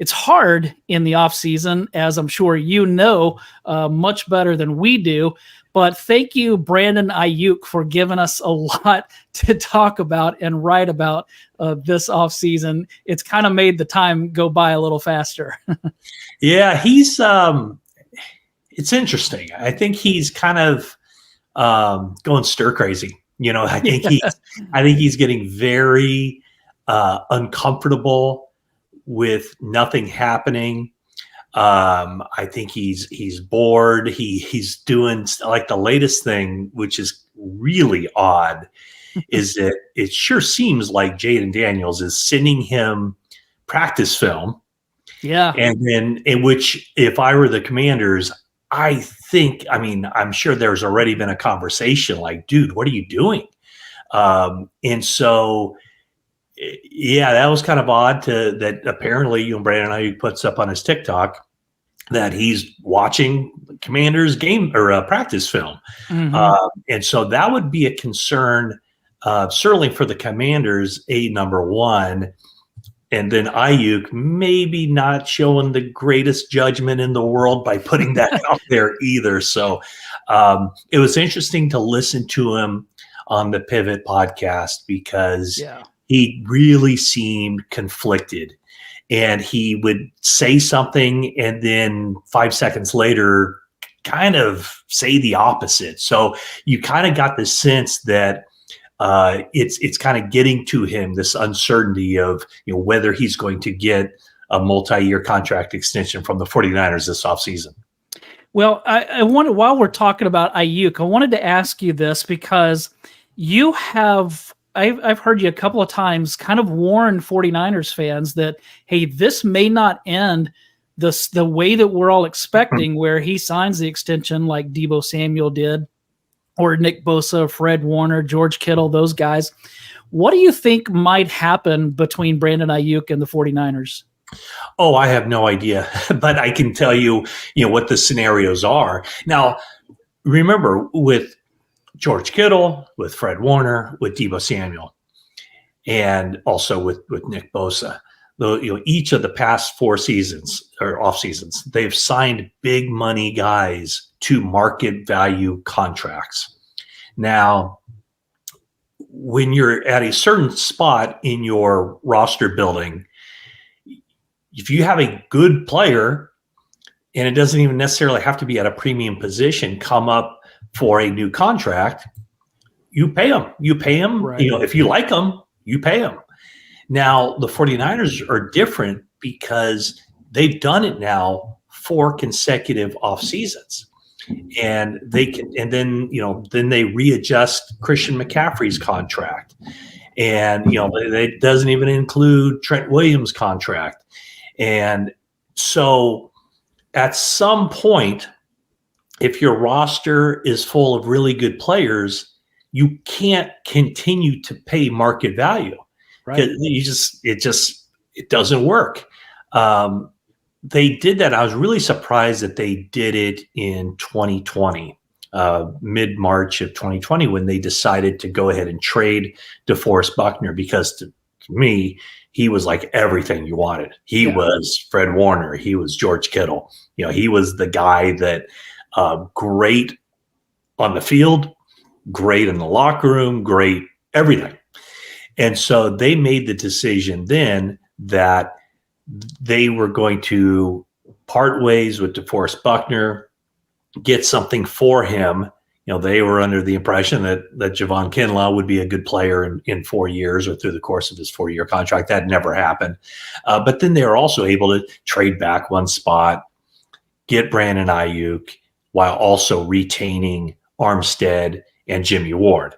it's hard in the off season, as I'm sure you know much better than we do. But thank you, Brandon Aiyuk, for giving us a lot to talk about and write about this offseason. It's kind of made the time go by a little faster. Yeah, he's it's interesting. I think he's kind of going stir crazy. I think he's getting very uncomfortable with nothing happening. I think he's bored. He's doing like the latest thing, which is really odd, is that it sure seems like Jaden Daniels is sending him practice film. Yeah. And then in which, if I were the Commanders, I'm sure there's already been a conversation like, dude, what are you doing? And so, yeah, that was kind of odd that apparently, Brandon Aiyuk puts up on his TikTok that he's watching Commanders game or practice film. And so that would be a concern, certainly for the Commanders, number one. And then Aiyuk maybe not showing the greatest judgment in the world by putting that out there either. So it was interesting to listen to him on the Pivot podcast because he really seemed conflicted. And he would say something and then 5 seconds later kind of say the opposite. So you kind of got the sense that it's kind of getting to him, this uncertainty of whether he's going to get a multi-year contract extension from the 49ers this offseason. Well, I wanted, while we're talking about Aiyuk, I wanted to ask you this because you have I've heard you a couple of times kind of warn 49ers fans that, hey, this may not end the way that we're all expecting, where he signs the extension like Deebo Samuel did, or Nick Bosa, Fred Warner, George Kittle, those guys. What do you think might happen between Brandon Aiyuk and the 49ers? Oh, I have no idea, but I can tell you, what the scenarios are. Now, remember, with George Kittle, with Fred Warner, with Deebo Samuel, and also with Nick Bosa, each of the past 4 seasons or off seasons, they've signed big money guys to market value contracts. Now, when you're at a certain spot in your roster building, if you have a good player, and it doesn't even necessarily have to be at a premium position, come up for a new contract, you pay them. You pay them. Right. If you like them, you pay them. Now, the 49ers are different because they've done it now 4 consecutive off seasons. And then they readjust Christian McCaffrey's contract. And, it doesn't even include Trent Williams' contract. And so at some point, if your roster is full of really good players, you can't continue to pay market value. Right. It doesn't work. They did that. I was really surprised that they did it in 2020, mid-March of 2020, when they decided to go ahead and trade DeForest Buckner, because to me, he was like everything you wanted. He was Fred Warner. He was George Kittle. He was the guy that great on the field, great in the locker room, great everything. And so they made the decision then that they were going to part ways with DeForest Buckner, get something for him. They were under the impression that Javon Kinlaw would be a good player in 4 years or through the course of his 4-year contract. That never happened. But then they were also able to trade back one spot, get Brandon Aiyuk, while also retaining Armstead and Jimmy Ward.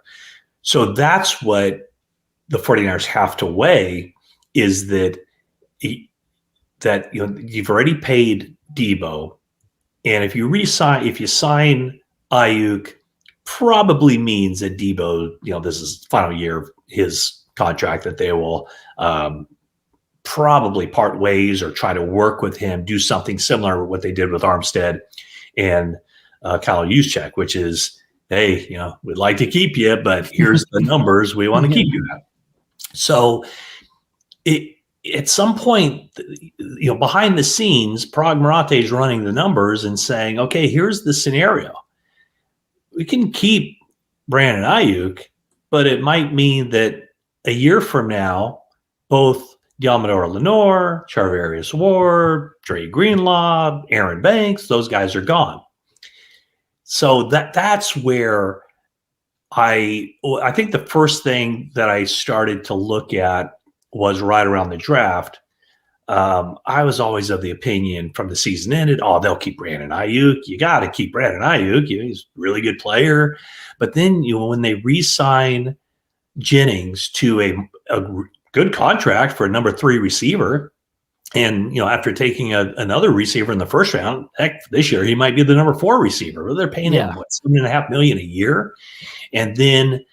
So that's what the 49ers have to weigh, is that you've already paid Deebo, and if you sign Aiyuk, probably means that Deebo, this is the final year of his contract, that they will probably part ways or try to work with him, do something similar to what they did with Armstead and Kyle Juszczyk, which is, hey, we'd like to keep you, but here's the numbers we want to keep you at. So at some point, behind the scenes, Prague Marate is running the numbers and saying, okay, here's the scenario. We can keep Brandon Aiyuk, but it might mean that a year from now, both Diamador Lenore, Charvarius Ward, Dre Greenlaw, Aaron Banks, those guys are gone. So that's where I think the first thing that I started to look at was right around the draft. I was always of the opinion from the season ended, they'll keep Brandon Aiyuk. You got to keep Brandon Aiyuk. He's a really good player. But then, when they re-sign Jennings to a good contract for a number 3 receiver, and, after taking another receiver in the first round, heck, this year he might be the number 4 receiver. Well, they're paying him, $7.5 million a year. And then,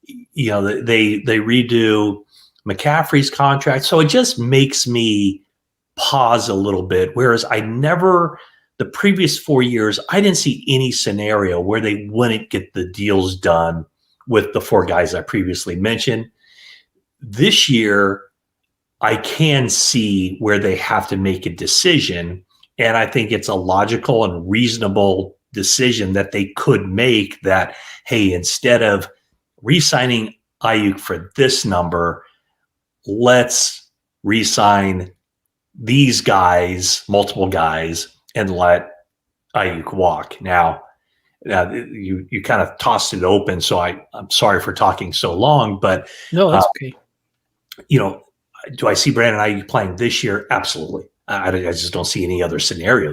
they redo McCaffrey's contract. So it just makes me pause a little bit. Whereas the previous 4 years, I didn't see any scenario where they wouldn't get the deals done with the 4 guys I previously mentioned. This year, I can see where they have to make a decision. And I think it's a logical and reasonable decision that they could make that, hey, instead of re-signing Aiyuk for this number, let's re-sign these guys, multiple guys, and let Aiyuk walk. Now you kind of tossed it open, so I'm sorry for talking so long, but no, that's okay. Do I see Brandon Aiyuk playing this year? Absolutely. I just don't see any other scenario.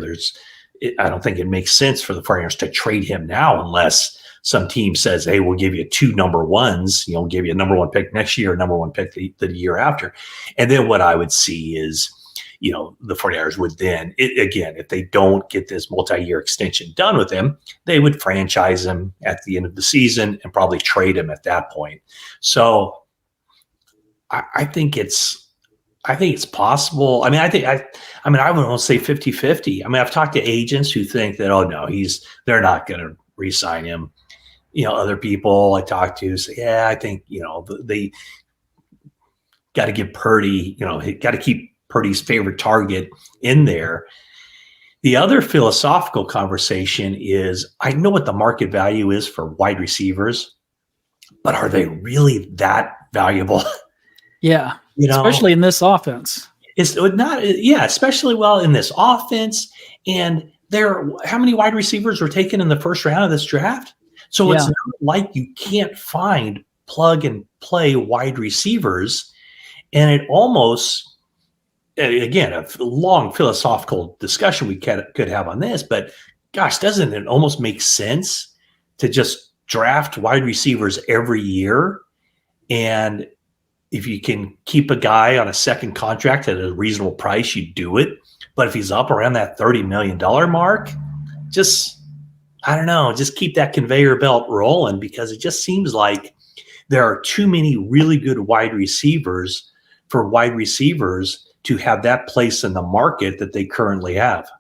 I don't think it makes sense for the 49ers to trade him now unless some team says, hey, we'll give you 2 number 1s, give you a number 1 pick next year, a number 1 pick the year after. And then what I would see is, the 49ers would then, again, if they don't get this multi-year extension done with him, they would franchise him at the end of the season and probably trade him at that point. So I think it's possible. I mean, I would almost say 50-50. I mean, I've talked to agents who think that, oh no, they're not going to re-sign him. Other people I talk to say, yeah, I think, they got to give Purdy, got to keep Purdy's favorite target in there. The other philosophical conversation is, I know what the market value is for wide receivers, but are they really that valuable? Yeah. Especially in this offense. It's not, especially in this offense. And how many wide receivers were taken in the first round of this draft? So it's not like you can't find plug and play wide receivers. And it almost, again, a long philosophical discussion we could have on this, but gosh, doesn't it almost make sense to just draft wide receivers every year? And if you can keep a guy on a second contract at a reasonable price, you do it. But if he's up around that $30 million mark, I don't know, just keep that conveyor belt rolling, because it just seems like there are too many really good wide receivers for wide receivers to have that place in the market that they currently have.